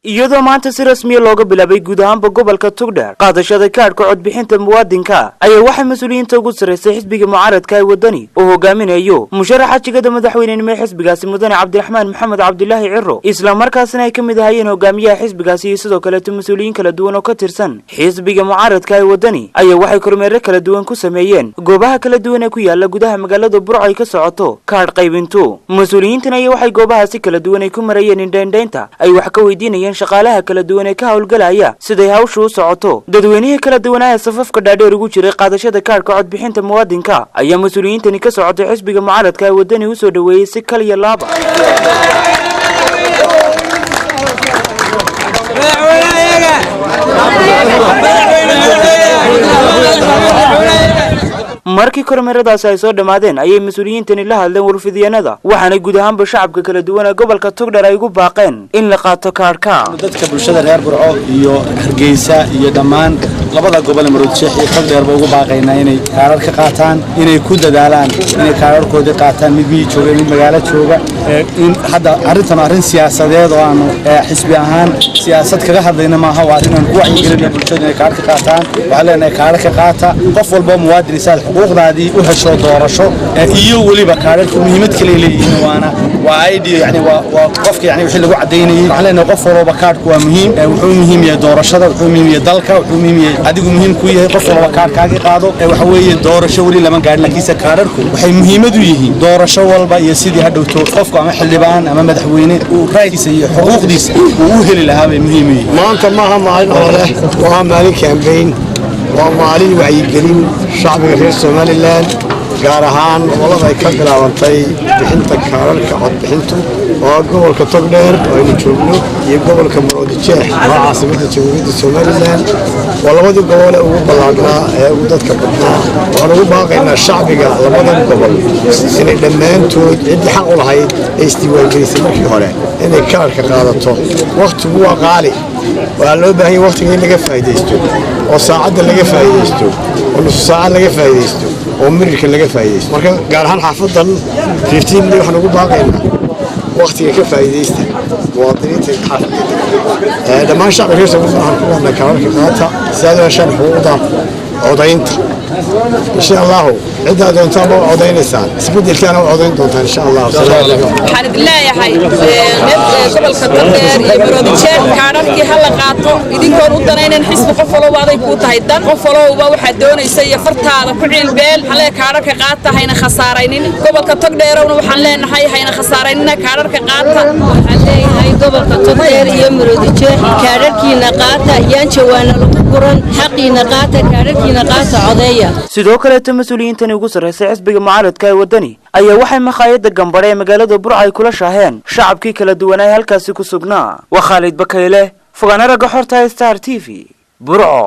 iyadoo maanta si rasmi looga bilaabay guud ahaanba gobolka Togdheer qaadashada kaadhka codbixinta muwaadinka ayaa waxay mas'uuliyiinta ugu sareysay xisbiga mucaaradka ee wadani oo hogaaminayo musharaxa jigada madaxweynenimo ee xisbigaasi mudane Cabdiraxmaan Maxamed Cabdilaahi Cirro isla markaasna ay kamid ahayeen hogaamiyaha xisbigaasi iyo sidoo kale mas'uuliyiin kala duwan oo ka tirsan xisbiga mucaaradka ee wadani ayaa waxay kormeer kala duwan ku sameeyeen goobaha kala duwan ee ku yaala gudaha magaalada Burco ay ka socoto kaadh qaybintu mas'uuliyiintan ayaa waxay goobahaasi kala duwan ay ku marayeen indheynta ay wax ka weydiinayeen shaqaalaha kala duwan ee ka hawlgalaya siday hawshu u socoto dadweynaha kala duwan ee safafka dhaadheer ugu jiray qaadashada kaadhka codbixinta muwaadinka ayaa mas'uuliyiintani ka socotay xisbiga mucaaradka ee wadani u soo dhaweeyay si kaliya laaba markii kormeeradaas ay soo dhamaadeen ayay mas'uuliyiintani la hadleen warfidiyanada waxaana guud ahaanba shacabka kala duwan ee gobolka Togdheer ay ugu baaqeen in la qaato kaadhka dadka bulshada reer Burco iyo Hargeysa iyo dhamaan labada gobol ee Maroodijeex iyo Togdheer ugu baaqaynaa inay kaadhar ka qaataan inay ku dadaalaan inay kaadharkooda qaataan mid bii jooga mid magaalo jooga in hadda arrin siyaasadeed oo aanu xisbi ahaan siyaasad kaga hadlayna maaha waa inaan ku wacyigelino bulshada inay kaadhar ka qaataan waxa leenahay kaadhar ka qaata qof walba muwaadin xuquuqdaadii u hesho doorasho iyo waliba kaadhka muhiimad kale leeyihiin waa ID yani waa qofka yani wixii lagu cadeynayay waxa leenahay qof walba kaadhku waa muhiim wuxuu muhiim yahay doorashada wuxuu muhiim yahay dalka wuxuu muhiim yahay adigu muhiim ku yahay qof walba kaadhkaaga qaado waxa weeye doorasho wali lama gaadhin laakiin kaadhku waxay muhiimad u yihiin doorasho walba iyo sidii hadhowto qofku ama xildhibaan ama madaxweyne uu raaykiisa iyo xuquuqdiisa uu heli lahaa bay muhiim u yihiin maanta maaha maalin hore waa maalin campaign ومالي وعيقلين شعب غير سوماليلاند gaar ahaan gobolada ay ka bilaabantay bixinta kaararka cod bixintu oo gobolka Togdheer oo ay joogno iyo gobolka Maroodijeex oo caasimadda Jamhuuriyadda Soomaaliland waa labadii gobol ee ugu ballaaraa ee ugu dadka badnaa waxaan ugu baaqaynaa shacbiga labadan gobol inay dhammaantood cid xaq u lahayd ay isdiiwaangelisay markii hore inay kaarka qaadato waqtigu waa qaali waa loo baahan yahay waqtiga in laga faa'iideysto oo saacadda laga faa'iideysto oo nus saac laga faa'iideysto oo mirka laga faa'iideysto marka gaar ahaan xaafadan 15 waxaan ugu baaqaynaa waqtiga ka faa'iideysta muwaadiniinta xaafadda dhammaan shacabka reer Soomaaliya waxaan ku wadnaa kaararka qaata sidoo shan xuquuqda codaynta insha Allah عندها دونتان لو عودينيسان isbedel kana u codayn doontaan insha Allah waxaan bilayahay gobolka Togdheer iyo Maroodijeex kaadhkii hal qaato idinkoon u danaynan xisbi qof walba ay ku tahay dan qof walba waxa doonaysa iyo fartaada ku cilbeel hal kaadhka qaata hayna khasaaraynin gobolka Togdheerna waxaan leenahay hayna khasaaraynin kaadhka qaata haday gobolka Togdheer iyo Maroodijeex kaadhkiina qaata yaan jawaana lagu quran xaqiina qaata kaadhkiina qaata codeeya sidoo kale mas'uuliyiintan ugu sareysay xisbiga mucaaradka ee wadani ayaa waxay maqaayada gambare ee magaalada Burco ay kula shaaheen shacabkii kala duwan ee halkaasi ku sugnaa waa Khalid Bakayle fogaana raga xorta Star TV Burco.